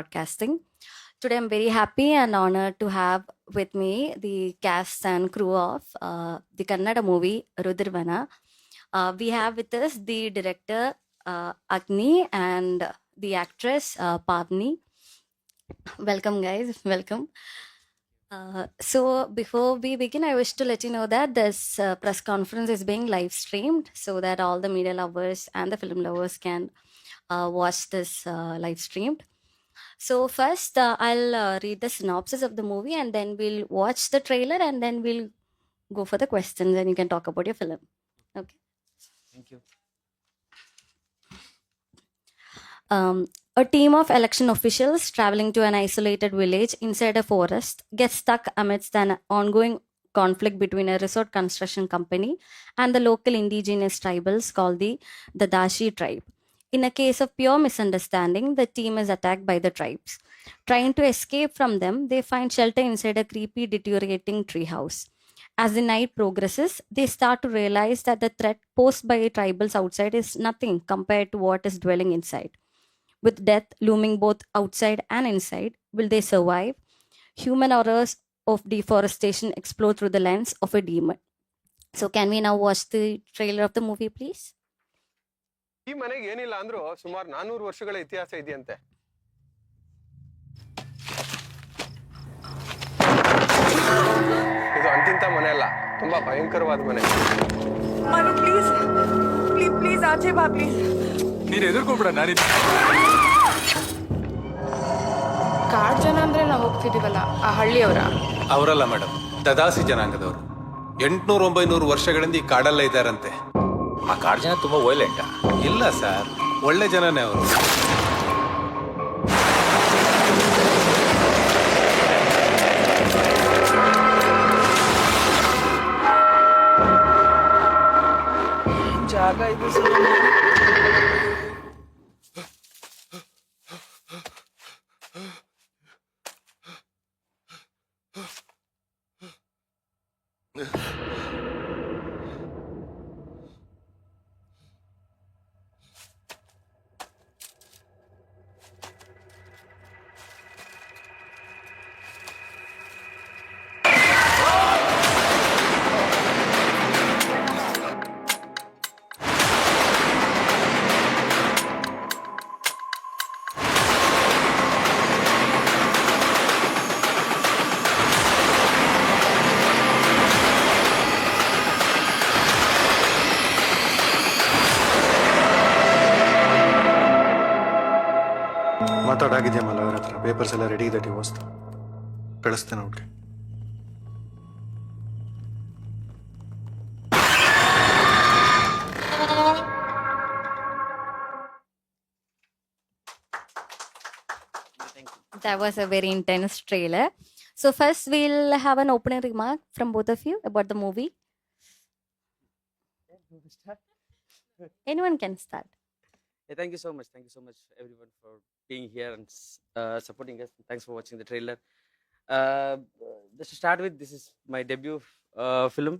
Broadcasting. Today, I'm very happy and honored to have with me the cast and crew of the Kannada movie Rudhirvana. We have with us the director Agni and the actress Pavni. Welcome, guys. Welcome. So, before we begin, I wish to let you know that this press conference is being live streamed so that all the media lovers and the film lovers can watch this live streamed. So first, I'll read the synopsis of the movie, and then we'll watch the trailer, and then we'll go for the questions, and you can talk about your film. Okay. Thank you. A team of election officials traveling to an isolated village inside a forest gets stuck amidst an ongoing conflict between a resort construction company and the local indigenous tribals called the Dadashi tribe. In a case of pure misunderstanding, the team is attacked by the tribes. Trying to escape from them, they find shelter inside a creepy, deteriorating treehouse. As the night progresses, they start to realize that the threat posed by tribals outside is nothing compared to what is dwelling inside. With death looming both outside and inside, will they survive? Human horrors of deforestation explore through the lens of a demon. So, can we now watch the trailer of the movie, please? ಈ ಮನೆಗೆ ಏನಿಲ್ಲ ಅಂದ್ರೂ ಸುಮಾರು 400 ವರ್ಷಗಳ ಇತಿಹಾಸ ಇದೆಯಂತೆ. ಇದು ಅಂತಿಂತ ಮನೆ ಅಲ್ಲ, ತುಂಬಾ ಭಯಂಕರವಾದ ಮನೆ. ಮನು ಪ್ಲೀಸ್ ಪ್ಲೀಸ್ ಪ್ಲೀಸ್ ಆಚೆ ಬಾ ಪ್ಲೀಸ್. ನೀನು ಎದುರ್ಕೊಬಿಡ. ನಾನು ಕಾಡ್ ಜನ ಅಂದ್ರೆ ನಾವು ಹೋಗ್ತಿದೀವಲ್ಲ, ಆ ಹಳ್ಳಿಯವರ? ಅವರಲ್ಲ ಮೇಡಮ್, ದದಾಸಿ ಜನಾಂಗದವರು. 800-900 ವರ್ಷಗಳಿಂದ ಈ ಕಾಡಲ್ಲೇ ಇದ್ದಾರಂತೆ. ಆ ಕಾಡ್ ಜನ ತುಂಬಾ ವೈಲೆಂಟಾ? ಇಲ್ಲ ಸರ್, ಒಳ್ಳೆ ಜನನೇ ಅವರು. ಜಾಗ ಇದು ಮಾತಾಡಾಗಿದೆಯಮ್ಮ ಅವರ ಹತ್ರ. ಪೇಪರ್ಸ್ ಎಲ್ಲ ರೆಡಿ ಇದೆ, ಡಿವೋರ್ಸ್ ಕಳಿಸ್ತೇನೆ ಅವ್ರಿಗೆ. That was a very intense trailer. So, first, we'll have an opening remark from both of you about the movie. Anyone can start. Yeah, thank you so much. Thank you so much, everyone, for being here and supporting us. Thanks for watching the trailer. Just to start with, this is my debut film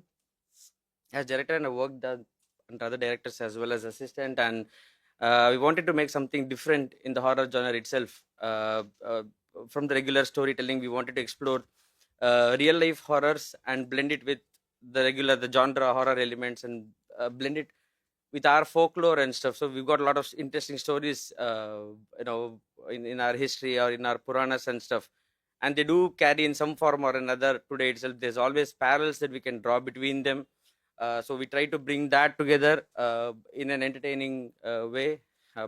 as director, and I worked under other directors as well as assistant. And we wanted to make something different in the horror genre itself. From the regular storytelling, we wanted to explore real life horrors and blend it with the genre horror elements, and blend it with our folklore and stuff. So we've got a lot of interesting stories, in our history or in our Puranas and stuff. And they do carry in some form or another today itself. There's always parallels that we can draw between them. So we try to bring that together in an entertaining way,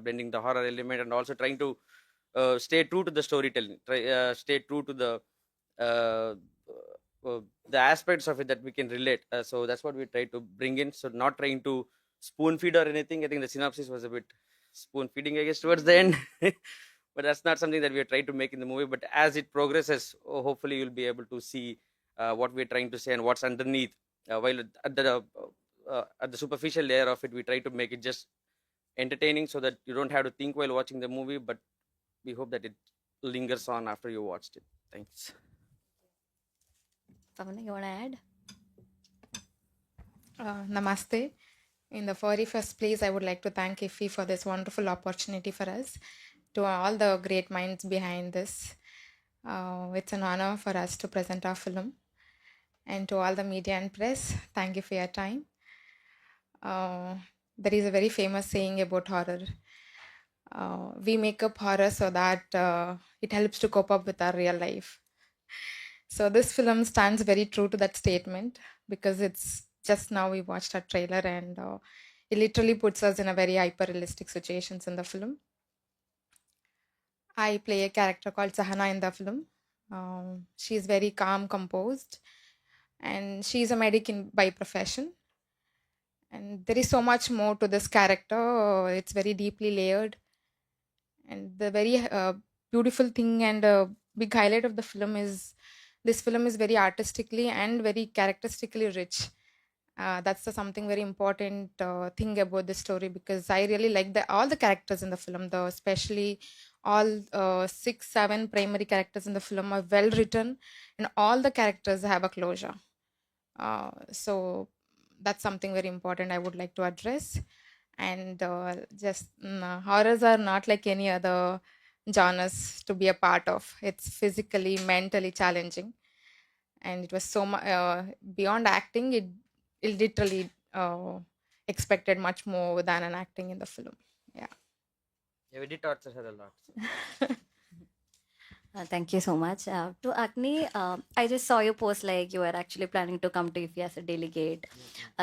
blending the horror element and also trying to stay true to the storytelling, stay true to the aspects of it that we can relate. So that's what we try to bring in. So not trying to spoon feed or anything. I think the synopsis was a bit spoon feeding, I guess, towards the end. But that's not something that we are trying to make in the movie. But as it progresses, hopefully you'll be able to see what we're trying to say and what's underneath. While at the superficial layer of it, we try to make it just entertaining so that you don't have to think while watching the movie. But we hope that it lingers on after you watched it. Thanks. Pavana, you want to add? Namaste. In the very first place, I would like to thank IFFI for this wonderful opportunity for us. to all the great minds behind this. It's an honor for us to present our film. And to all the media and press, thank you for your time. There is a very famous saying about horror. We make up horror so that it helps to cope up with our real life. So this film stands very true to that statement because it's just now we watched a trailer and it literally puts us in a very hyper realistic situations in the film. I play a character called Sahana in the film. She's very calm, composed, and she's a medic by profession. And there is so much more to this character. It's very deeply layered. And the very beautiful thing and big highlight of the film is this film is very artistically and very characteristically rich. That's something very important thing about the story because I really like all the characters in the film, though especially all 6, 7 primary characters in the film are well written, and all the characters have a closure. So that's something very important I would like to address. And horrors are not like any other genres to be a part of. It's physically, mentally challenging, and it was so much beyond acting. It literally expected much more than an acting in the film. Yeah. Yeah, we did torture her a lot. So. Thank you so much. To Agni, I just saw you post like you were actually planning to come to IFFI as a delegate.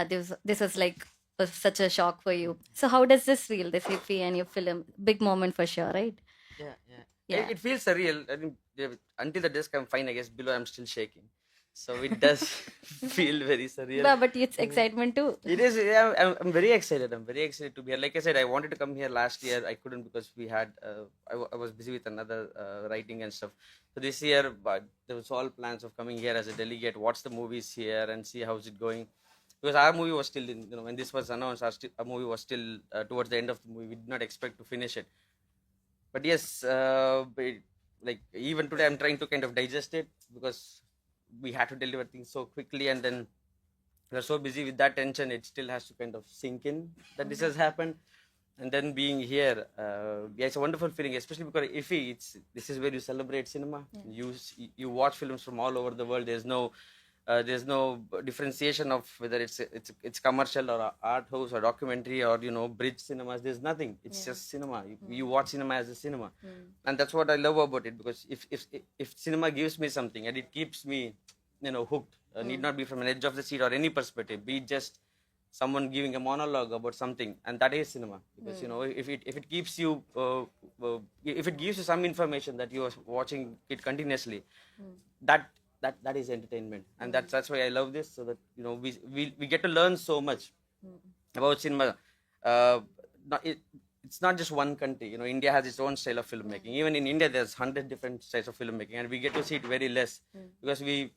This was like such a shock for you. So how does this feel, this IFFI and your film? Big moment for sure, right? Yeah. Yeah. It feels surreal. I think until the desk I'm fine. I guess below I'm still shaking. So it does feel very surreal. No, but it's excitement too. It is. Yeah, I'm very excited. I'm very excited to be here. Like I said, I wanted to come here last year. I couldn't because we had. I was busy with another writing and stuff. So this year, but there was all plans of coming here as a delegate, watch the movies here, and see how's it going. Because our movie was still in. When this was announced, our movie was still towards the end of the movie. We did not expect to finish it. But yes, like even today, I'm trying to kind of digest it because we had to deliver things so quickly, and then we're so busy with that tension, it still has to kind of sink in that this has happened. And then being here, yeah, it's a wonderful feeling, especially because IFFI, this is where you celebrate cinema. You watch films from all over the world. There's no differentiation of whether it's commercial or art house or documentary or bridge cinemas. There's nothing. It's just cinema. You watch cinema as a cinema, and that's what I love about it. Because if cinema gives me something and it keeps me hooked, need not be from an edge of the seat or any perspective, be it just someone giving a monologue about something, and that is cinema. Because if it keeps you if it gives you some information that you are watching it continuously, that is entertainment. And that's why I love this, so that we get to learn so much about cinema. It's not just one country. India has its own style of filmmaking. Even in India, there's 100 different styles of filmmaking, and we get to see it very less because we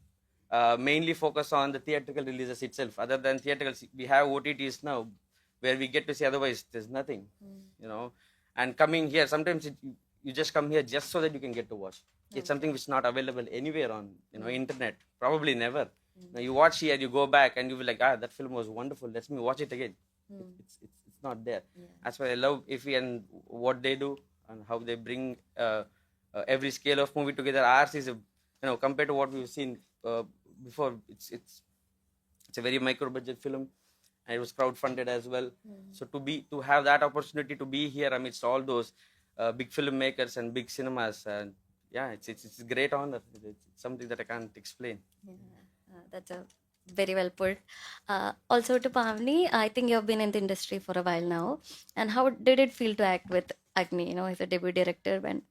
mainly focus on the theatrical releases itself. Other than theatricals, we have OTTs now, where we get to see. Otherwise, there's nothing. And coming here, sometimes you just come here just so that you can get to watch. It's something which is not available anywhere on internet. Probably never. Now you watch here, you go back, and you will like, that film was wonderful. Let me watch it again. It's not there. That's why I love IFFI and what they do and how they bring every scale of movie together. Ours is compared to what we've seen before. It's a very micro budget film, and it was crowdfunded as well. So to have that opportunity to be here amidst all those big filmmakers and big cinemas, and it's a great honor. It's something that I can't explain. That's a very well put. Also to Pavni, I think you've been in the industry for a while now. And how did it feel to act with Agni, as a debut director, when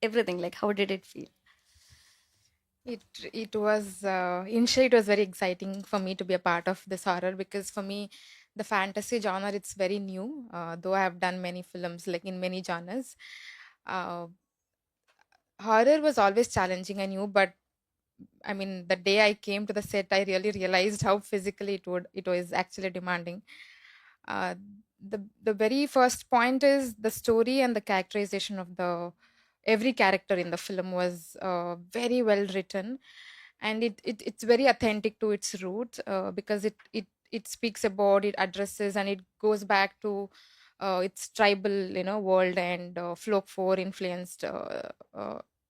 everything, like how did it feel? It was initially it was very exciting for me to be a part of this horror because for me the fantasy genre, it's very new, though I have done many films like in many genres. Horror was always challenging, I knew, but I mean, the day I came to the set, I really realized how physically it was actually demanding. Uh, the very first point is the story and the characterization of every character in the film was very well written, and it's very authentic to its roots because it speaks about, it addresses, and it goes back to it's tribal, world, and folk 4 influenced.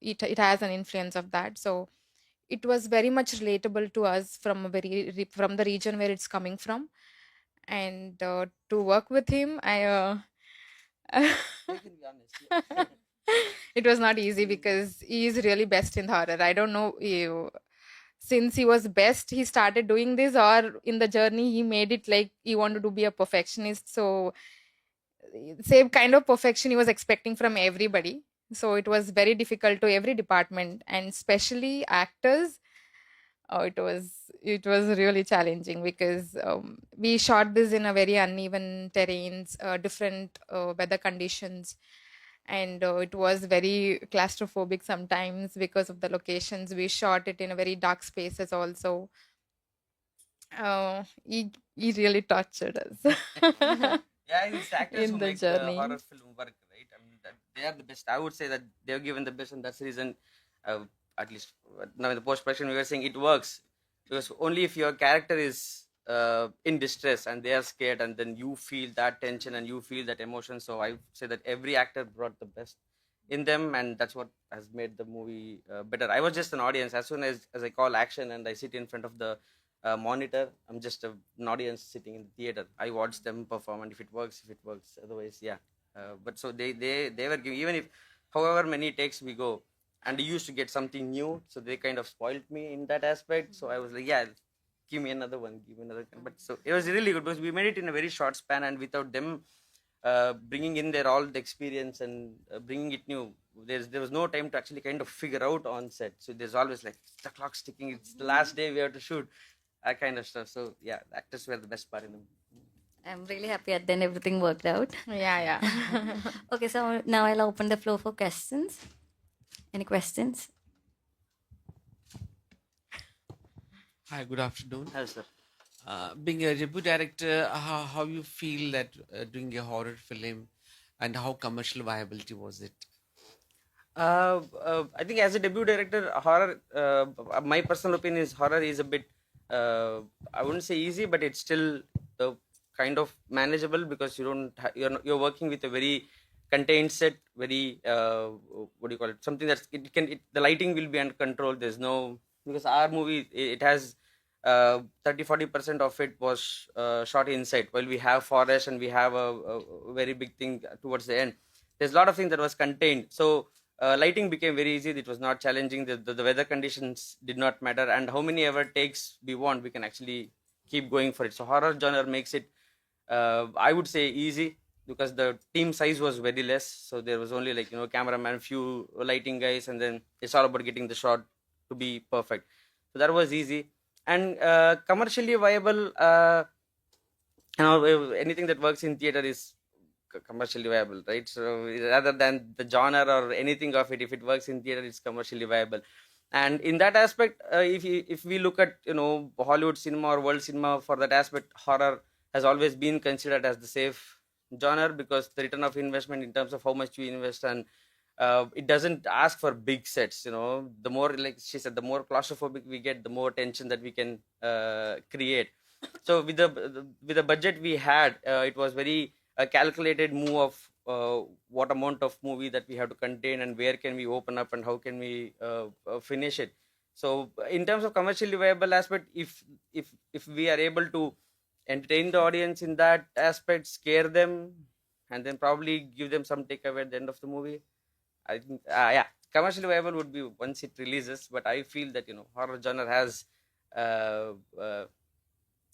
It has an influence of that, so it was very much relatable to us from from the region where it's coming from, and to work with him, You can be honest. Yeah. it was not easy because he is really best in horror. I don't know since he was best he started doing this, or in the journey he made it like he wanted to be a perfectionist. So same kind of perfection he was expecting from everybody, so it was very difficult to every department, and especially actors. Oh, it was really challenging because we shot this in a very uneven terrains, different weather conditions, and it was very claustrophobic sometimes because of the locations. We shot it in a very dark spaces also. He really tortured us Yeah, it's actors in who the make the journey. horror film work, right? I mean, they are the best. I would say that they're given the best, and that's the reason. At least now in the post production, we were saying it works because only if your character is in distress and they are scared, and then you feel that tension and you feel that emotion. So I would say that every actor brought the best in them, and that's what has made the movie better. I was just an audience. As soon as I call action and I sit in front of the monitor, I'm just an audience sitting in the theater. I watch them perform, and if it works, otherwise, yeah. But so they were giving, even if however many takes we go, and I used to get something new, so they kind of spoiled me in that aspect. So I was like, yeah, give me another one, give me another one. But so it was really good because we made it in a very short span, and without them bringing in their all the experience and bringing it new, there was no time to actually kind of figure out on set. So there's always like the clock's ticking, it's the last day, we have to shoot, that kind of stuff. So yeah, the actors were the best part in them. I'm really happy at then everything worked out. Yeah. Okay, so now I'll open the floor for questions. Any questions? Hi, good afternoon. Hello, sir. Being a debut director, how you feel that doing a horror film, and how commercial viability was it? I think as a debut director, horror. My personal opinion is horror is a bit. I wouldn't say easy, but it's still kind of manageable because you're working with a very contained set, very what do you call it? Something that's the lighting will be under control. There's no, because our movie it has 30-40% of it was shot inside, while we have forest and we have a very big thing towards the end. There's a lot of things that was contained, so lighting became very easy. It was not challenging. The weather conditions did not matter, and how many ever takes we want, we can actually keep going for it. So horror genre makes it I would say easy because the team size was very less, so there was only cameraman, few lighting guys, and then it's all about getting the shot to be perfect. So that was easy. And commercially viable, anything that works in theater is commercially viable, right? So rather than the genre or anything of it, if it works in theater, it's commercially viable. And in that aspect, if we look at Hollywood cinema or world cinema, for that aspect, horror has always been considered as the safe genre because the return of investment in terms of how much you invest, and it doesn't ask for big sets. The more, like she said, the more claustrophobic we get, the more tension that we can create. So with the budget we had, it was very calculated move of what amount of movie that we have to contain and where can we open up and how can we finish it. So in terms of commercially viable aspect, if we are able to entertain the audience in that aspect, scare them, and then probably give them some takeaway at the end of the movie, I think yeah, commercially viable would be once it releases. But I feel that horror genre has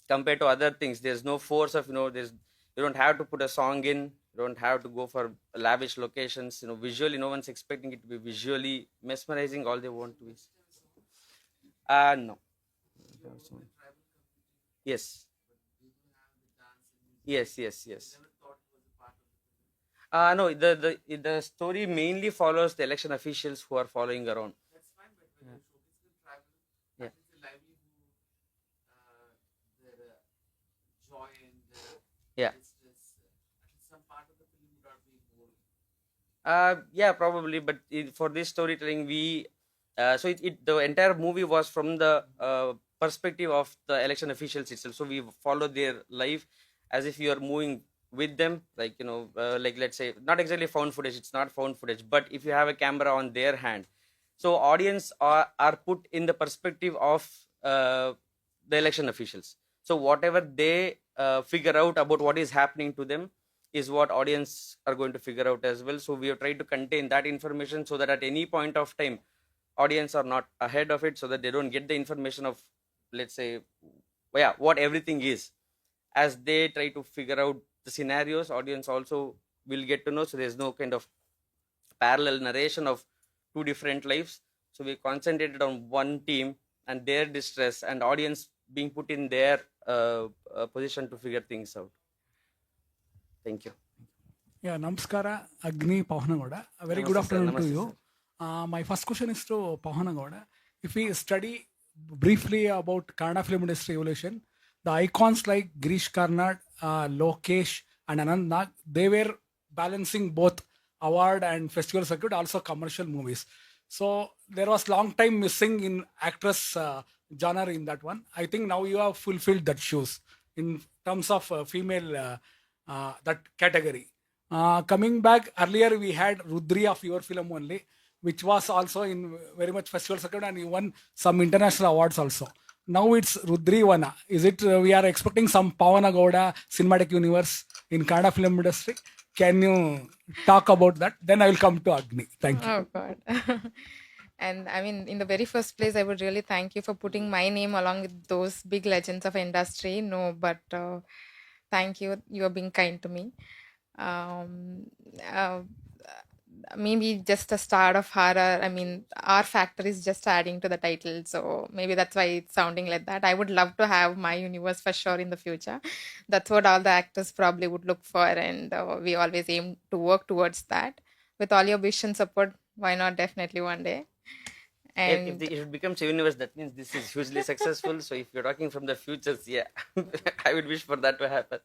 compared to other things, there's no force of you don't have to put a song in, you don't have to go for lavish locations. Visually, no one's expecting it to be visually mesmerizing. All they want to is no. Yes. Yes. No, the story mainly follows the election officials who are following around. Yeah. Yeah. Yeah, probably. But for this storytelling, the entire movie was from the perspective of the election officials itself. So we follow their life as if you are moving with them, like like let's say not exactly found footage, it's not found footage, but if you have a camera on their hand, so audience are put in the perspective of the election officials. So whatever they figure out about what is happening to them is what audience are going to figure out as well. So we have tried to contain that information so that at any point of time audience are not ahead of it, so that they don't get the information of, let's say, yeah, what everything is. As they try to figure out the scenarios, audience also will get to know, so there's no kind of parallel narration of two different lives. So we concentrated on one team and their distress, and audience being put in their position to figure things out. Thank you. Yeah, Namaskara, Agni Pavanagowda. A very good Namaste, sir. afternoon to Namaste, you. My first question is to Pavanagowda. If we study briefly about Kannada film industry evolution, the icons like Girish Karnad, Lokesh, and Anand Nag, they were balancing both award and festival circuit, also commercial movies. So there was long time missing in actress genre in that one. I think now you have fulfilled that shoes in terms of female that category. Coming back earlier, we had Rudri of your film only, which was also in very much festival circuit and you won some international awards also. Now it's Rudhirvana. Is it we are expecting some Pavana Gowda cinematic universe in Kannada film industry? Can you talk about that? Then I will come to Agni. Thank you. Oh God. And I mean, in the very first place, I would really thank you for putting my name along with those big legends of industry. No, but thank you. You are being kind to me. Um, uh, Maybe just a start of horror. I mean, our factor is just adding to the title, so maybe that's why it's sounding like that. I would love to have my universe for sure in the future. That's what all the actors probably would look for, and we always aim to work towards that. With all your wish and support, why not? Definitely one day. And If it becomes a universe, that means this is hugely successful. So if you're talking from the futures, yeah, I would wish for that to happen.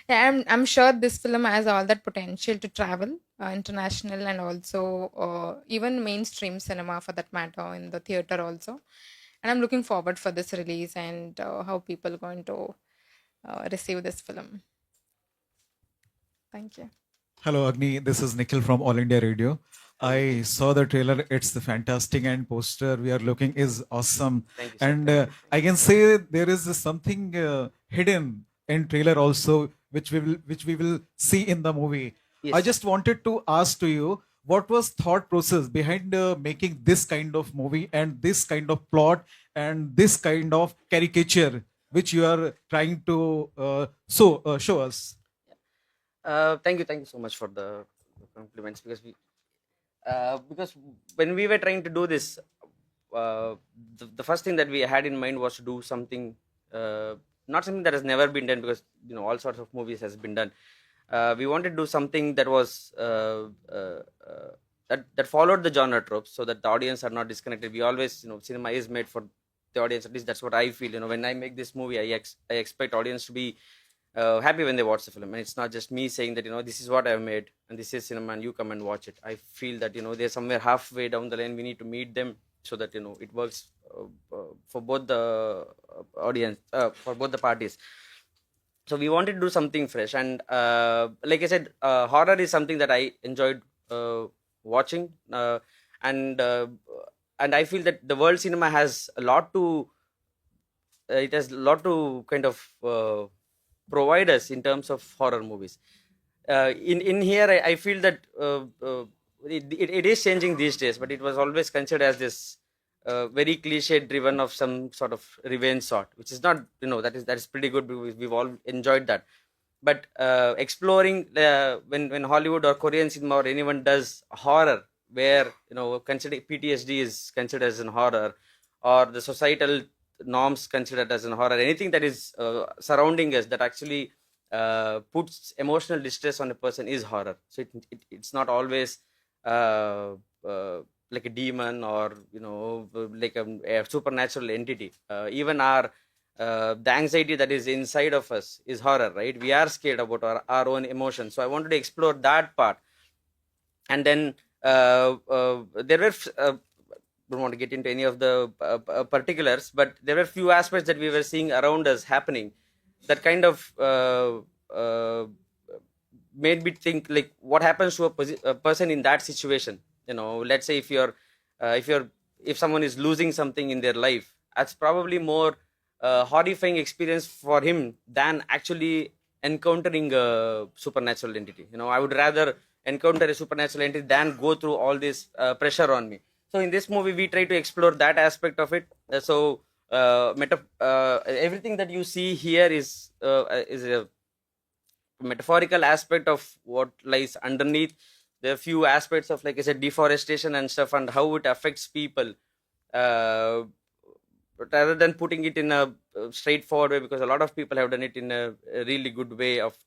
yeah, I'm sure this film has all that potential to travel international and also even mainstream cinema for that matter in the theater also. And I'm looking forward for this release and how people are going to receive this film. Thank you. Hello, Agni. This is Nikhil from All India Radio. I saw the trailer. It's fantastic, and poster we are looking is awesome. Thank you, sir. And I can say there is something hidden in trailer also, which we will see in the movie. Yes. I just wanted to ask to you, what was thought process behind making this kind of movie and this kind of plot and this kind of caricature which you are trying to show us? Thank you so much for the compliments, because when we were trying to do this, the first thing that we had in mind was to do something, not something that has never been done, because all sorts of movies has been done. We wanted to do something that was that followed the genre tropes, so that the audience are not disconnected. We always, cinema is made for the audience. At least that's what I feel. When I make this movie, I expect audience to be happy when they watch the film, and it's not just me saying that this is what I've made and this is cinema and you come and watch it. I feel that they're somewhere halfway down the line. We need to meet them so that it works for both the audience, for both the parties. So we wanted to do something fresh, and like I said, horror is something that I enjoyed watching, and I feel that the world cinema has a lot to kind of provide us in terms of horror movies. In here, I feel that it is changing these days, but it was always considered as this very cliche driven of some sort of revenge sort, which is not, that is pretty good, because we've all enjoyed that. But exploring when Hollywood or Korean cinema or anyone does horror, where consider PTSD is considered as an horror, or the societal norms considered as an horror, anything that is surrounding us that actually puts emotional distress on a person is horror. So it's not always like a demon or like a supernatural entity. Even our the anxiety that is inside of us is horror, right? We are scared about our own emotions. So I wanted to explore that part. And then there were don't want to get into any of the particulars, but there were few aspects that we were seeing around us happening that kind of made me think like what happens to a person in that situation. Let's say if someone is losing something in their life, that's probably more horrifying experience for him than actually encountering a supernatural entity. I would rather encounter a supernatural entity than go through all this pressure on me. So in this movie we try to explore that aspect of it. Everything that you see here is a metaphorical aspect of what lies underneath. There are few aspects of, like I said, deforestation and stuff, and how it affects people, but rather than putting it in a straightforward way, because a lot of people have done it in a really good way of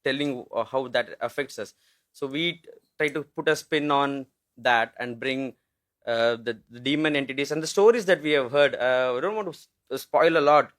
telling how that affects us. So we try to put a spin on that and bring the demon entities and the stories that we have heard. I don't want to spoil a lot,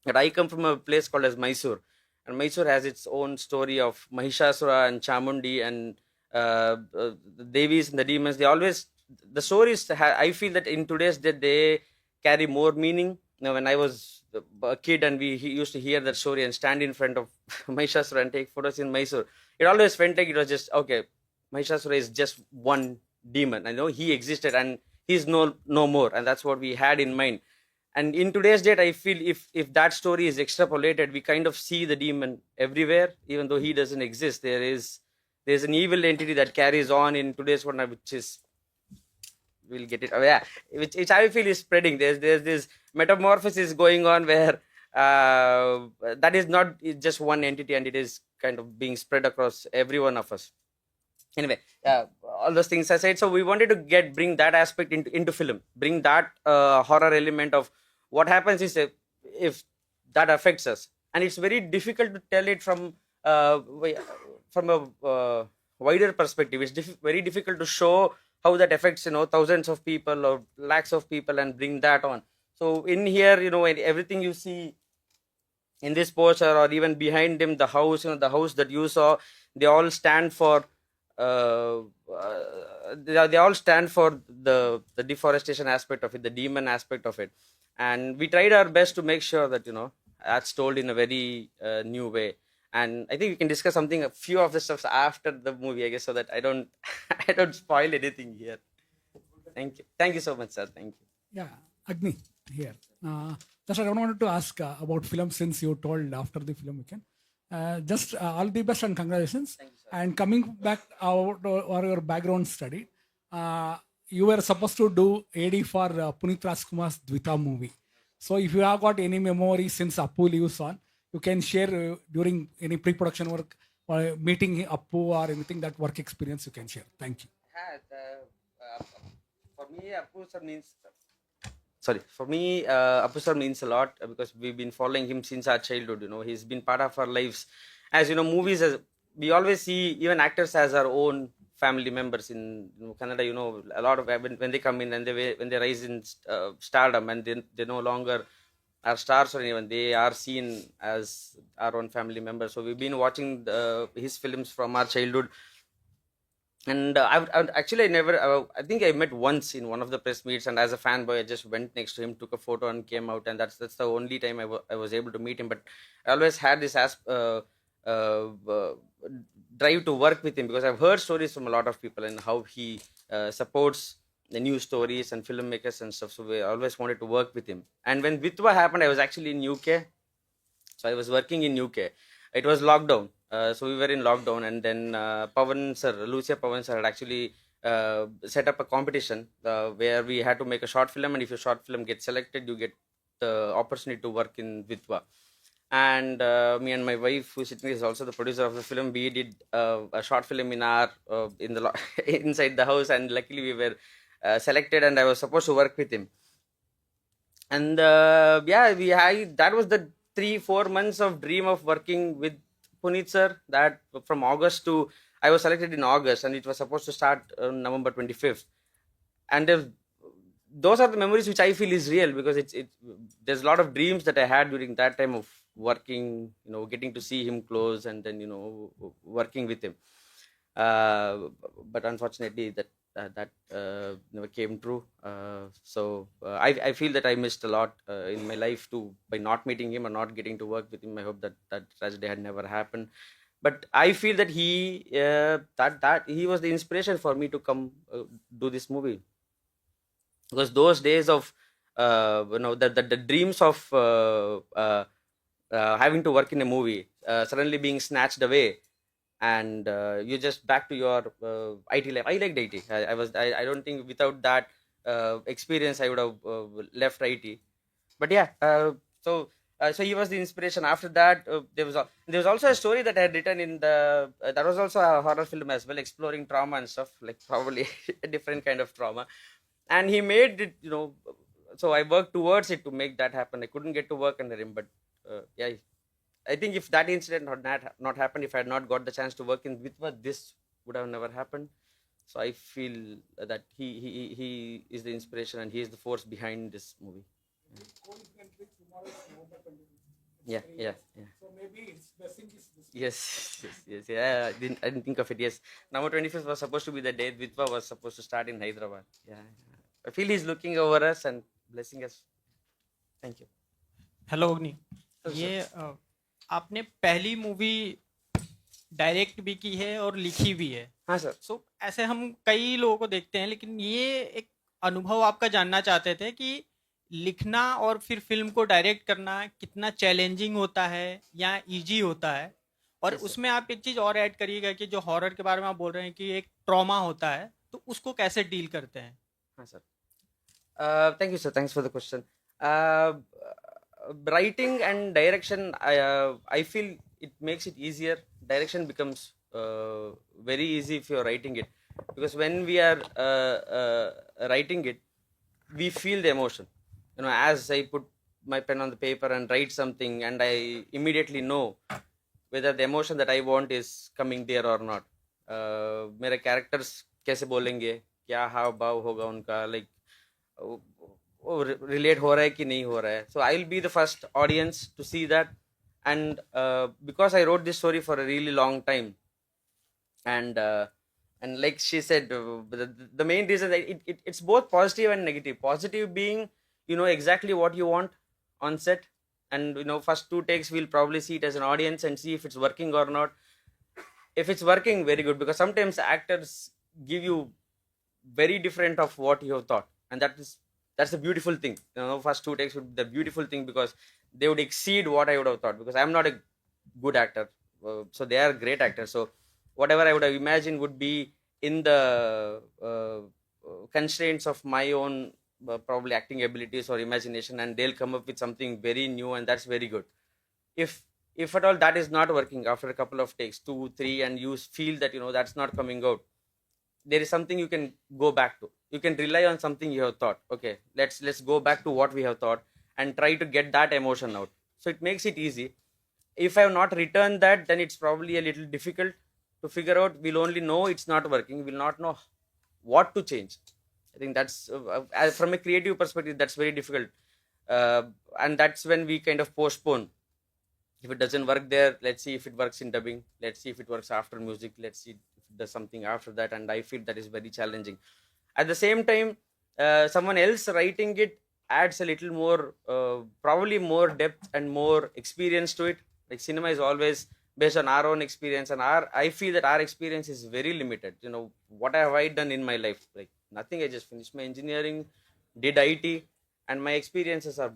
but I come from a place called as Mysore, and Mysore has its own story of Mahishasura and Chamundi and the Devis and the demons. The stories, I feel that in today's day they carry more meaning. When I was a kid and we used to hear that story and stand in front of Mahishasura and take photos in Mysore, it always felt like it was just, okay, Mahishasura is just one demon. I know he existed and he's no more, and that's what we had in mind. And in today's date, I feel if that story is extrapolated, we kind of see the demon everywhere, even though he doesn't exist. There's an evil entity that carries on in today's world, which is, we'll get it. Oh, yeah, which I feel is spreading. There's this metamorphosis going on where that is not just one entity, and it is kind of being spread across every one of us. Anyway, all those things aside, so we wanted to bring that aspect into film, bring that horror element of what happens is if that affects us, and it's very difficult to tell it from a wider perspective. It's very difficult to show how that affects thousands of people or lakhs of people and bring that on. So in here, everything you see in this poster or even behind him, the house that you saw, they all stand for they all stand for the deforestation aspect of it, the demon aspect of it, and we tried our best to make sure that that's told in a very new way. And I think we can discuss a few of the stuff after the movie, I guess, so that I don't I don't spoil anything here. Thank you so much, sir. Thank you. Yeah, Agni here. Just I don't want to ask about film, since you told after the film we can. Just all the best and congratulations. Thank you, sir. And coming back out or your background study, you were supposed to do AD for Punit Rajkumar's Dvita movie. So if you have got any memory since Appu lives on, you can share during any pre-production work or meeting Appu or anything, that work experience you can share. Thank you. For me, Appu sir means. Sorry, for me, Appu sir means a lot because we've been following him since our childhood. He's been part of our lives. As movies, we always see even actors as our own family members in Kannada. A lot of when they come in and when they rise in stardom, and they no longer are stars or anyone, they are seen as our own family members. So we've been watching his films from our childhood. And I think I met once in one of the press meets, and as a fanboy, I just went next to him, took a photo, and came out. And that's the only time I was able to meet him. But I always had this drive to work with him, because I've heard stories from a lot of people and how he supports the new stories and filmmakers and stuff. So we always wanted to work with him. And when Vitva happened, I was actually in UK. So I was working in UK. It was lockdown. So we were in lockdown, and then Lucia Pavan sir had actually set up a competition where we had to make a short film, and if your short film gets selected, you get the opportunity to work in Vitva. And me and my wife, who's sitting, is also the producer of the film. We did a short film in inside the house, and luckily we were selected, and I was supposed to work with him. And that was the 3-4 months of dream of working with Puneet sir. That from August to, I was selected in August, and it was supposed to start November 25th. And those are the memories which I feel is real, because there's a lot of dreams that I had during that time of working, getting to see him close, and then working with him. But unfortunately, that that never came true. I feel that I missed a lot in my life too by not meeting him or not getting to work with him. I hope that that tragedy had never happened. But I feel that that he was the inspiration for me to come do this movie, because those days of the dreams of having to work in a movie suddenly being snatched away, and you're just back to your IT life. I liked IT. I don't think without that experience I would have left IT. But yeah, so he was the inspiration. After that, there was also a story that I had written in the that was also a horror film as well, exploring trauma and stuff, like probably a different kind of trauma. And he made it, so I worked towards it to make that happen. I couldn't get to work under him, but yeah, I think if that incident had not happened, if I had not got the chance to work in Vitva, this would have never happened. So I feel that he is the inspiration and he is the force behind this movie. Yeah. So maybe it's blessing is this. Yes. Yeah, I didn't think of it. Yes, November 25th was supposed to be the day Vitva was supposed to start in Hyderabad. Yeah. I feel he's looking over us and blessing us. Thank you. Hello अग्नि, Hello, ये आपने पहली movie direct भी की है और लिखी भी है. हाँ सर. सो ऐसे हम कई लोगों को देखते हैं, लेकिन ये एक अनुभव आपका जानना चाहते थे कि लिखना और फिर फिल्म को डायरेक्ट करना कितना चैलेंजिंग होता है या इजी होता है. और Yes, sir. उसमें आप एक चीज और ऐड करिएगा कि जो हॉरर के बारे में आप बोल रहे हैं कि एक ट्रॉमा होता है, तो उसको कैसे डील करते हैं. हाँ sir. Thank you, sir. Thanks for the question. Writing and direction, I feel it makes it easier. Direction becomes very easy if you're writing it, because when we are writing it, we feel the emotion. As I put my pen on the paper and write something, and I immediately know whether the emotion that I want is coming there or not. मेरे characters कैसे बोलेंगे, क्या हाव भाव होगा उनका, like relate हो रहा है कि नहीं हो रहा है. So I'll be the first audience to see that, and because I wrote this story for a really long time, and like she said, the main reason that it's both positive and negative. Positive being you know exactly what you want on set, and first 2 takes we'll probably see it as an audience and see if it's working or not. If it's working, very good, because sometimes actors give you very different of what you have thought, and that's a beautiful thing. First 2 takes would be the beautiful thing, because they would exceed what I would have thought, because I'm not a good actor, so they are great actors. So whatever I would have imagined would be in the constraints of my own probably acting abilities or imagination, and they'll come up with something very new, and that's very good. If at all that is not working after a couple of takes, 2 3, and you feel that that's not coming out, there is something you can go back to. You can rely on something you have thought. Okay, let's go back to what we have thought and try to get that emotion out. So it makes it easy. If I have not returned that, then it's probably a little difficult to figure out. We'll only know it's not working. We'll not know what to change. I think that's from a creative perspective, that's very difficult, and that's when we kind of postpone. If it doesn't work there, let's see if it works in dubbing. Let's see if it works after music. Let's see if it does something after that. And I feel that is very challenging. At the same time, someone else writing it adds a little more, probably more depth and more experience to it. Like cinema is always based on our own experience, and I feel that our experience is very limited. What have I done in my life? Like nothing. I just finished my engineering, did IT, and my experiences are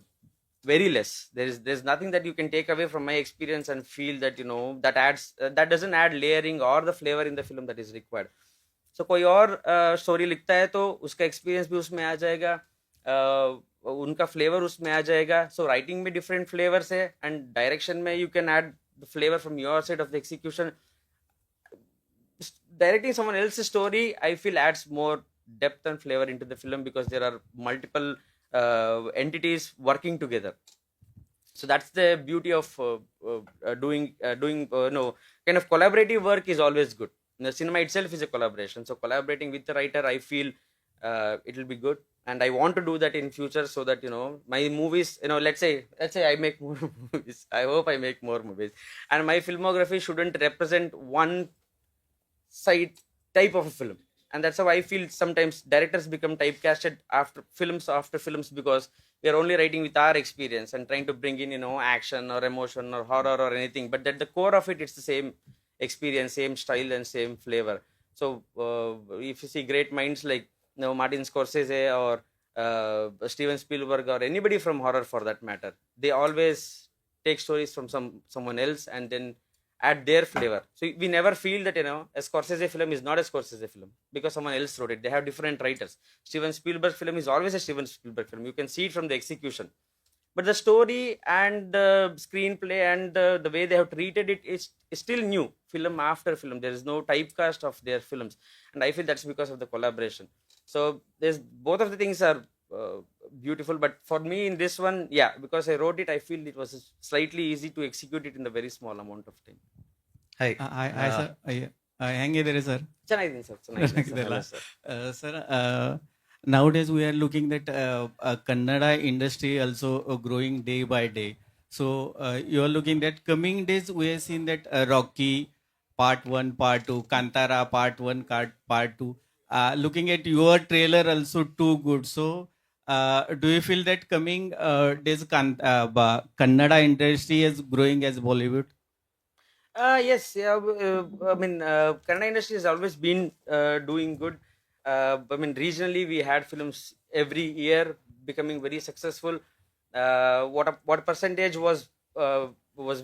very less. There's nothing that you can take away from my experience and feel that that adds that doesn't add layering or the flavor in the film that is required. So कोई और story लिखता है तो उसका experience भी उसमें आ जाएगा, उनका फ्लेवर उसमें आ जाएगा. सो राइटिंग में डिफरेंट फ्लेवर्स है, एंड डायरेक्शन में you can add the flavour from your side of the execution. Directing someone else's story, I feel, adds more depth and flavor into the film, because there are multiple entities working together. So that's the beauty of doing kind of collaborative work is always good. The cinema itself is a collaboration, so collaborating with the writer, I feel it will be good, and I want to do that in future, so that my movies, let's say I make more movies. I hope I make more movies, and my filmography shouldn't represent one side type of a film. and that's how I feel sometimes directors become typecasted after films because we are only writing with our experience and trying to bring in action or emotion or horror or anything, but at the core of it, it's the same experience, same style, and same flavor. So if you see great minds like Martin Scorsese or Steven Spielberg or anybody from horror for that matter, they always take stories from someone else and then add their flavor. So we never feel that a Scorsese film is not a Scorsese film because someone else wrote it. They have different writers. Steven Spielberg film is always a Steven Spielberg film. You can see it from the execution, but the story and the screenplay and the way they have treated it is still new, film after film. There is no typecast of their films, and I feel that's because of the collaboration. So there's both of the things are beautiful, but for me in this one, yeah, because I wrote it, I feel it was slightly easy to execute it in a very small amount of time. Hi. Hi, sir. ಹೆಂಗಿದ್ದೀರಿ sir? ಚೆನ್ನಾಗಿದ್ದೀನಿ sir, ಚೆನ್ನಾಗಿದ್ದೀನಿ sir. Sir, nowadays we are looking that Kannada industry also growing day by day. So you are looking that coming days we have seen that Rocky part 1, part 2, Kantara part 1, part 2. Looking at your trailer also too good. So do you feel that coming days Kannada industry is growing as Bollywood? Yes, yeah. I mean, Kannada industry has always been doing good. I mean, regionally we had films every year becoming very successful. What percentage was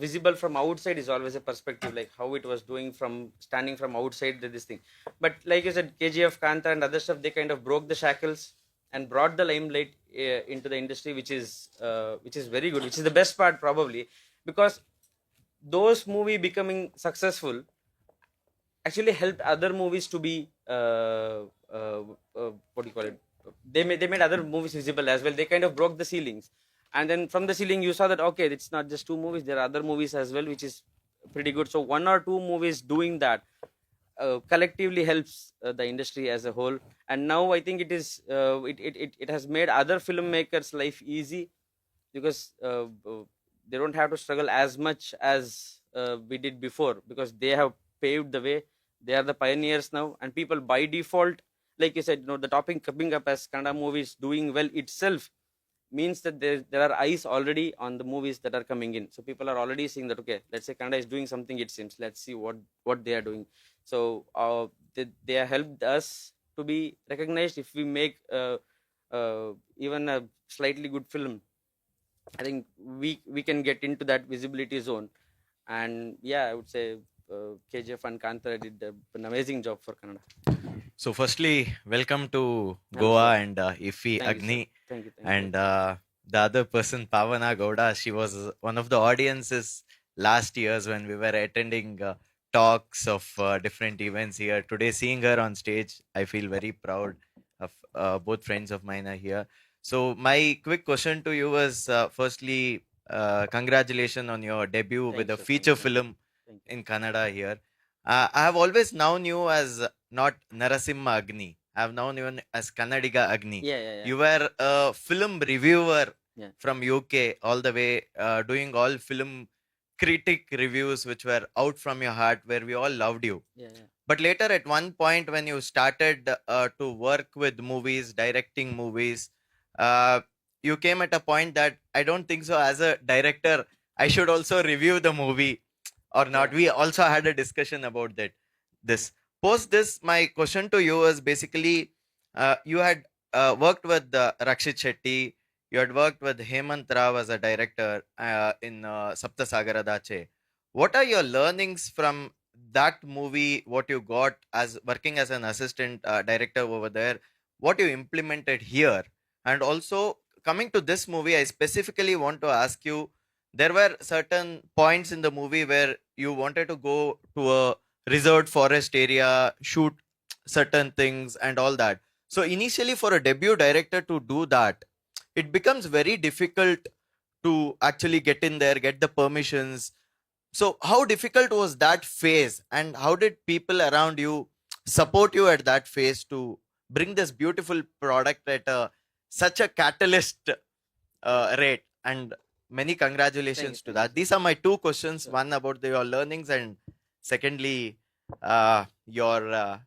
visible from outside is always a perspective, like how it was doing from standing from outside this thing. But like you said, KGF, Kanta, and other stuff, they kind of broke the shackles and brought the limelight into the industry, which is very good, which is the best part probably, because those movies becoming successful actually helped other movies to be what do you call it, they made other movies visible as well. They kind of broke the ceilings, and then from the ceiling you saw that okay, it's not just 2 movies, there are other movies as well, which is pretty good. So 1 or 2 movies doing that collectively helps the industry as a whole. And now I think it has made other filmmakers life easy, because they don't have to struggle as much as we did before, because they have paved the way. They are the pioneers now, and people by default, like you said, the topic coming up as Kannada movies doing well itself means that there are eyes already on the movies that are coming in. So people are already seeing that okay, let's say Kannada is doing something, it seems, let's see what they are doing. So they have helped us to be recognized. If we make even a slightly good film, I think we can get into that visibility zone. And yeah, I would say KGF and Kantara did an amazing job for Kannada. So firstly, welcome to Goa and Ifi Agni. Thank you. And the other person, Pavana Gowda, she was one of the audiences last years when we were attending talks of different events here. Today, seeing her on stage, I feel very proud of both friends of mine are here. So my quick question to you was, firstly, congratulations on your debut with a feature film in Kannada here. I have always known you as not Narasimha Agni. I have known you as Kannadiga Agni. Yeah. You were a film reviewer from UK all the way, doing all film critic reviews which were out from your heart, where we all loved you. Yeah. But later, at one point when you started to work with movies, directing movies, you came at a point that I don't think so as a director I should also review the movie or not. We also had a discussion about this. Post this, my question to you is basically, you had worked with Rakshit Shetty, you had worked with Hemant Rao as a director in Saptasagara Dache. What are your learnings from that movie? What you got as working as an assistant director over there? What you implemented here? And also coming to this movie, I specifically want to ask you, there were certain points in the movie where you wanted to go to a reserved forest area, shoot certain things and all that. So initially, for a debut director to do that, it becomes very difficult to actually get in there, get the permissions. So how difficult was that phase, and how did people around you support you at that phase to bring this beautiful product at such a catalyst rate? And many congratulations to that. These are my 2 questions. One about your learnings, and secondly, your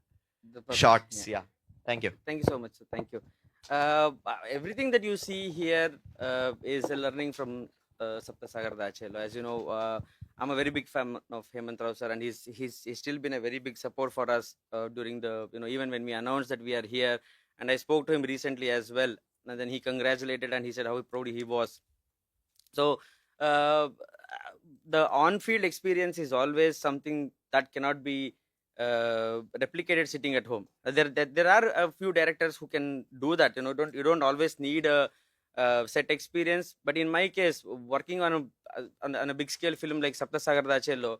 shots. Yeah. Thank you. Thank you so much. Sir. Thank you. Everything that you see here is a learning from Saptasagar Dachelo. As you know, I'm a very big fan of Hemant Rao sir, and he's still been a very big support for us during the even when we announced that we are here. And I spoke to him recently as well, and then he congratulated and he said how proud he was. So the on-field experience is always something that cannot be replicated sitting at home. There are a few directors who can do that. You don't always need a set experience. But in my case, working on a big scale film like Saptasagar Dachello,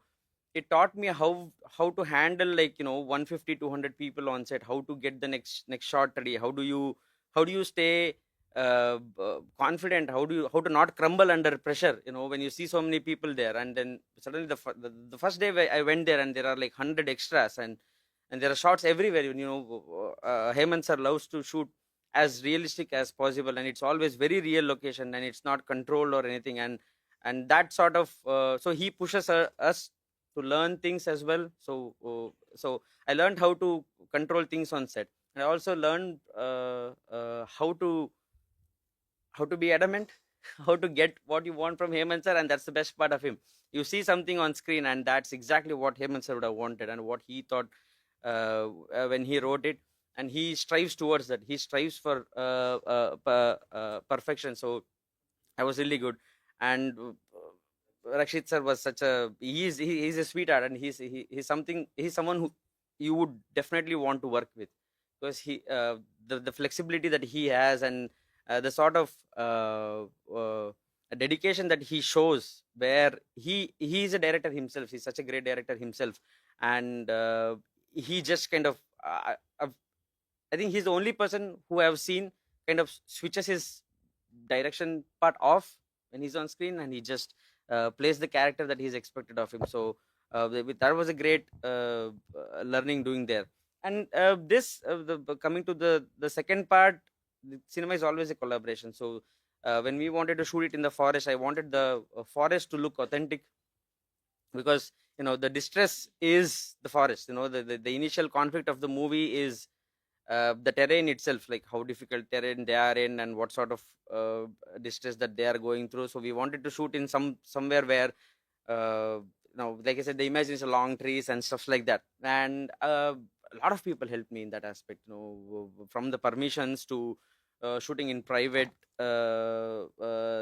it taught me how to handle 150 200 people on set, how to get the next shot ready, how do you stay confident, how to not crumble under pressure, when you see so many people there. And then suddenly the first day I went there and there are like 100 extras, and there are shots everywhere. Hemant sir loves to shoot as realistic as possible, and it's always very real location, and it's not controlled or anything. And that sort of so he pushes us to learn things as well. So I learned how to control things on set. I also learned how to be adamant, how to get what you want from Hemant sir, and that's the best part of him. You see something on screen, and that's exactly what Hemant sir would have wanted and what he thought when he wrote it, and he strives towards that. He strives for perfection. So I was really good, and Rakshit sir was he's a sweetheart, and he's someone who you would definitely want to work with, because the flexibility that he has, and the sort of dedication that he shows, where he's a director himself. He's such a great director himself, and he just kind of I think he's the only person who I've seen kind of switches his direction part off when he's on screen, and he just plays the character that he's expected of him. So that was a great learning doing there. And coming to the second part, the cinema is always a collaboration. So when we wanted to shoot it in the forest, I wanted the forest to look authentic, because the distress is the forest. The initial conflict of the movie is the terrain itself, like how difficult terrain they are in, and what sort of distress that they are going through. So we wanted to shoot in somewhere where like I said, the image is long trees and stuff like that. And a lot of people helped me in that aspect, from the permissions to shooting in private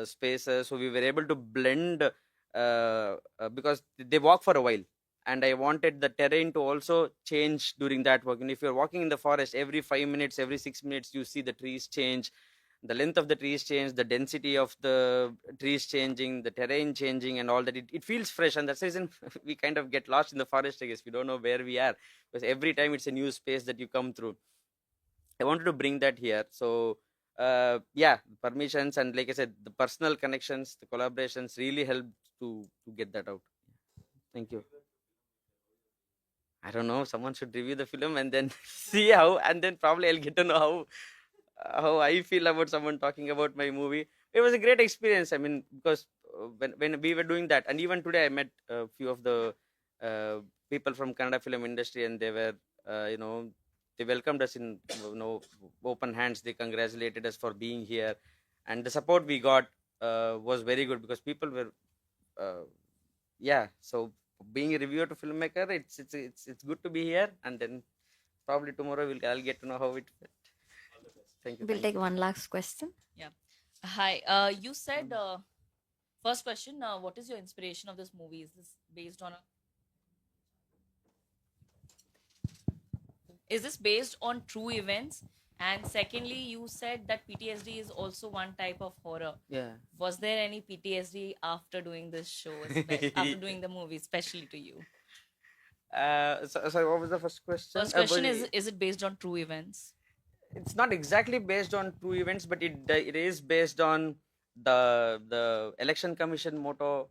spaces. So we were able to blend because they walk for a while, and I wanted the terrain to also change during that work. And if you're walking in the forest, every 5 minutes, every 6 minutes, you see the trees change, the length of the trees change, the density of the trees changing, the terrain changing, and all that. It feels fresh, and that's the reason we kind of get lost in the forest, I guess. We don't know where we are, because every time it's a new space that you come through. I wanted to bring that here. So permissions, and like I said, the personal connections, the collaborations really helped to get that out. Thank you. I don't know. Someone should review the film and then see how, and then probably I'll get to know how I feel about someone talking about my movie. It was a great experience. I mean, because when we were doing that, and even today I met a few of the people from Kannada film industry, and they were, they welcomed us in open hands. They congratulated us for being here, and the support we got was very good, because people were, so being a reviewer to filmmaker, it's good to be here, and then probably tomorrow I'll get to know how it went. Thank you. We'll take one last question. Yeah. Hi. You said first question. What is your inspiration of this movie? Is this based on true events? And secondly, you said that PTSD is also one type of horror. Yeah. Was there any PTSD after doing this show, after doing the movie, especially to you? So what was the first question? First question is it based on true events? It's not exactly based on true events, but it is based on the election commission motto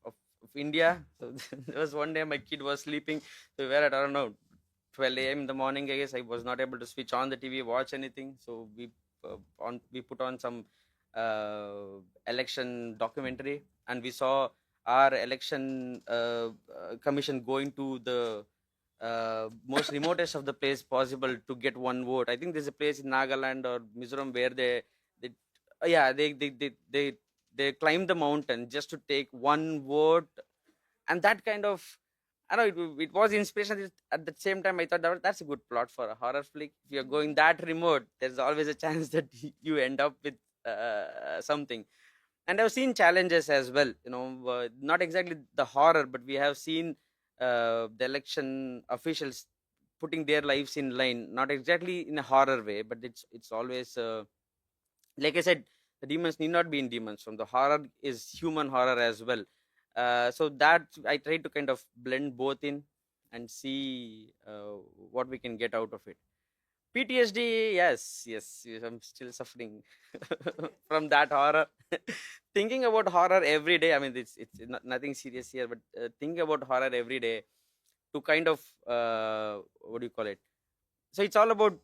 of India. So there was one day my kid was sleeping. So we were at, I don't know, 12 a.m. in the morning, I guess. I was not able to switch on the TV, watch anything. So we put on some election documentary, and we saw our election commission going to the most remotest of the place possible to get one vote. I think there's a place in Nagaland or Mizoram where they yeah, they climb the mountain just to take one vote, and that kind of, I know it was inspiration. At the same time, I thought that's a good plot for a horror flick. If you're going that remote, there's always a chance that you end up with something. And I've seen challenges as well. Not exactly the horror, but we have seen the election officials putting their lives in line. Not exactly in a horror way, but it's always like I said, the demons need not be in demons. From the horror is human horror as well. So that I try to kind of blend both in and see what we can get out of it. PTSD, yes, I'm still suffering from that horror. Thinking about horror every day. I mean, it's nothing serious here, but thinking about horror every day to kind of what do you call it? So it's all about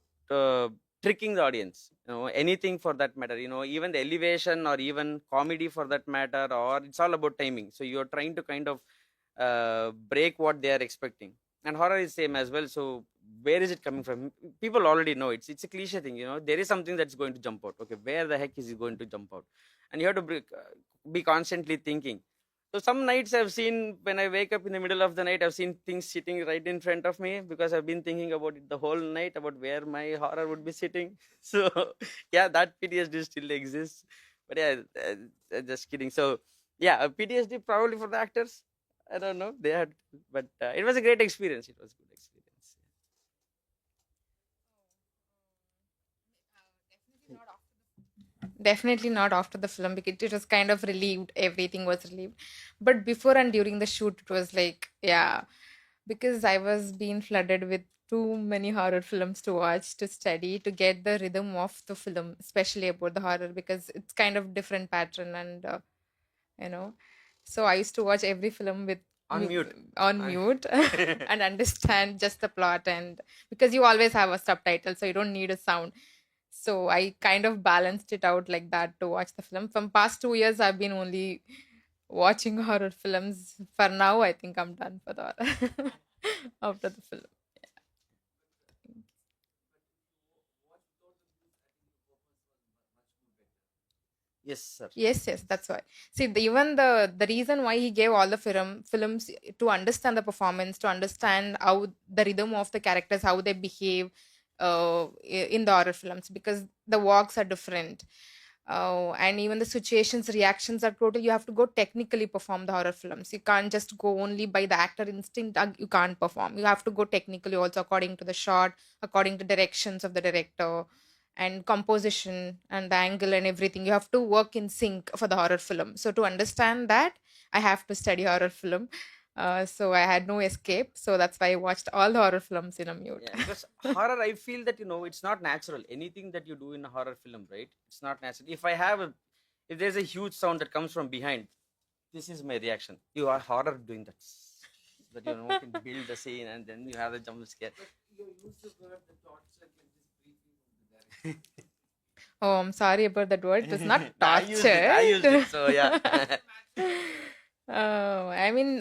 tricking the audience. Anything for that matter. Even the elevation or even comedy for that matter, or it's all about timing. So you're trying to kind of break what they are expecting. And horror is same as well. So where is it coming from? People already know it's a cliche thing. There is something that's going to jump out. Okay, where the heck is it going to jump out? And you have to be constantly thinking. So some nights I've seen, when I wake up in the middle of the night, I've seen things sitting right in front of me because I've been thinking about it the whole night, about where my horror would be sitting. So yeah, that PTSD still exists. But yeah, just kidding. So yeah, PTSD probably for the actors. I don't know. They had, but it was a great experience. It was a good experience. Definitely not after the film, because it was kind of relieved. Everything was relieved. But before and during the shoot, it was like, yeah, because I was being flooded with too many horror films to watch, to study, to get the rhythm of the film, especially about the horror, because it's kind of different pattern. And you know so I used to watch every film with On mute. on mute and understand just the plot, and because you always have a subtitle, so you don't need a sound. So I kind of balanced it out like that to watch the film. From past 2 years I've been only watching horror films. For now I think I'm done for the horror after the film. Yes, sir. Yes, that's why. See, even the reason why he gave all the films to understand the performance, to understand how the rhythm of the characters, how they behave in the horror films, because the walks are different. And even the situations, reactions are total. You have to go technically perform the horror films. You can't just go only by the actor instinct. You can't perform. You have to go technically also, according to the shot, according to directions of the director, and composition and the angle and everything. You have to work in sync for the horror film. So to understand that, I have to study horror film. So I had no escape. So that's why I watched all the horror films in a mute. Yeah, because horror, I feel that it's not natural. Anything that you do in a horror film, right? It's not natural. If there's a huge sound that comes from behind, this is my reaction. You are horror doing that. That can build the scene and then you have the jump scare. Oh, I'm sorry about that word. It was not I torture. used it, so yeah. I mean,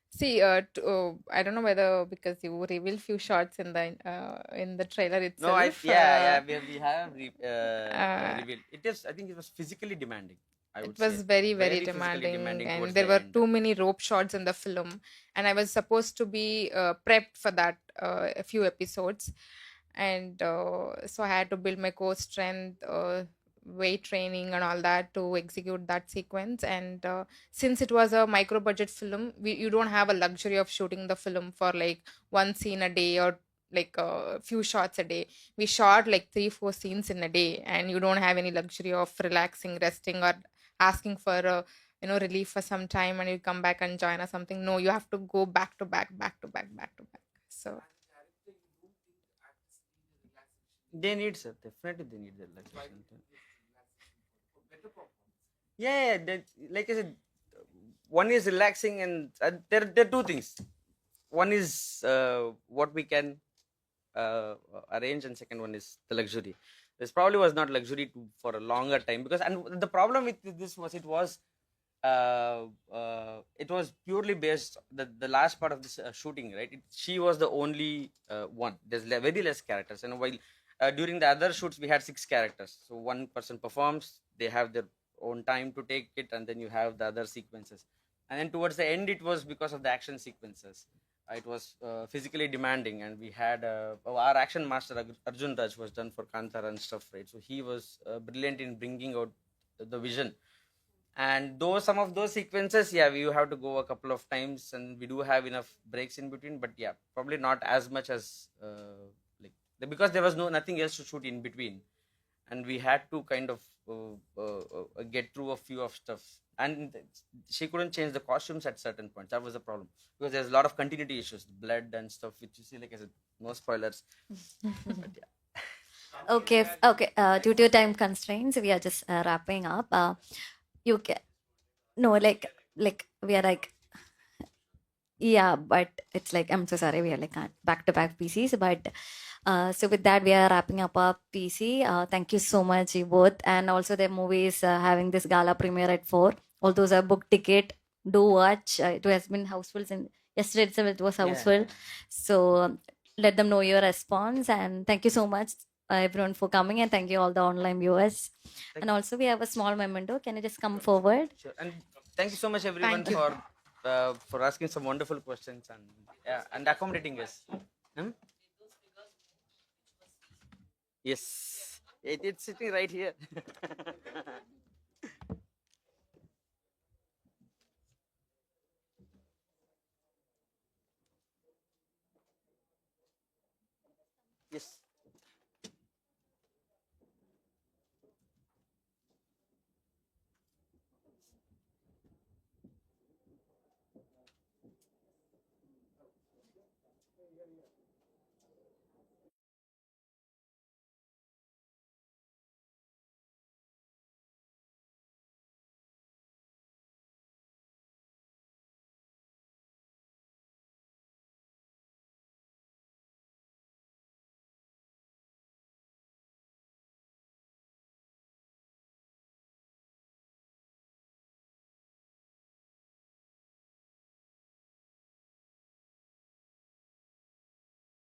see, I don't know whether, because you revealed few shots in the trailer itself. No, we have revealed. I think it was physically demanding. It was very, very physically demanding, and towards there the were end. too many rope shots in the film, and I was supposed to be prepped for that a few episodes, and so I had to build my core strength, weight training, and all that to execute that sequence. And since it was a micro budget film, you don't have a luxury of shooting the film for like one scene a day, or like a few shots a day. We shot like 3-4 scenes in a day, and you don't have any luxury of relaxing, resting, or asking for a relief for some time, and you come back and join or something. No, you have to go back to back, back to back, back to back. So They need, sir. Definitely, they need the relaxation. Yeah, like I said, one is relaxing, and there are two things. One is what we can arrange, and second one is the luxury. This probably was not luxury for a longer time, because and the problem with this was it was it was purely based the last part of this shooting, right? She was the only one. There's very less characters, and while during the other shoots we had 6 characters. So one person performs, they have their own time to take it, and then you have the other sequences. And then towards the end, it was because of the action sequences. It was physically demanding, and we had our action master Arjun Raj was done for Kantara and stuff, right? So he was brilliant in bringing out the vision. And though some of those sequences, yeah, we have to go a couple of times, and we do have enough breaks in between, but yeah, probably not as much as like, because there was nothing else to shoot in between, and we had to kind of get through a few of stuff. And she couldn't change the costumes at certain points. That was the problem, because there's a lot of continuity issues, blood and stuff, which you see, like I said, no spoilers. But yeah. Okay, okay. Due to time constraints, we are just wrapping up. You can no, like we are like, yeah, but it's like, I'm so sorry, we are like back to back PCs, but so with that we are wrapping up our PC. Thank you so much, you both, and also the movie is having this gala premiere at 4. All those are book ticket. Do watch. It has been houseful since yesterday itself. It was houseful. So let them know your response, and thank you so much everyone for coming, and thank you all the online viewers. And also we have a small memento. Can you just come forward? Sure. And thank you so much everyone for asking some wonderful questions, and yeah, and accommodating us. Yes, it's sitting right here.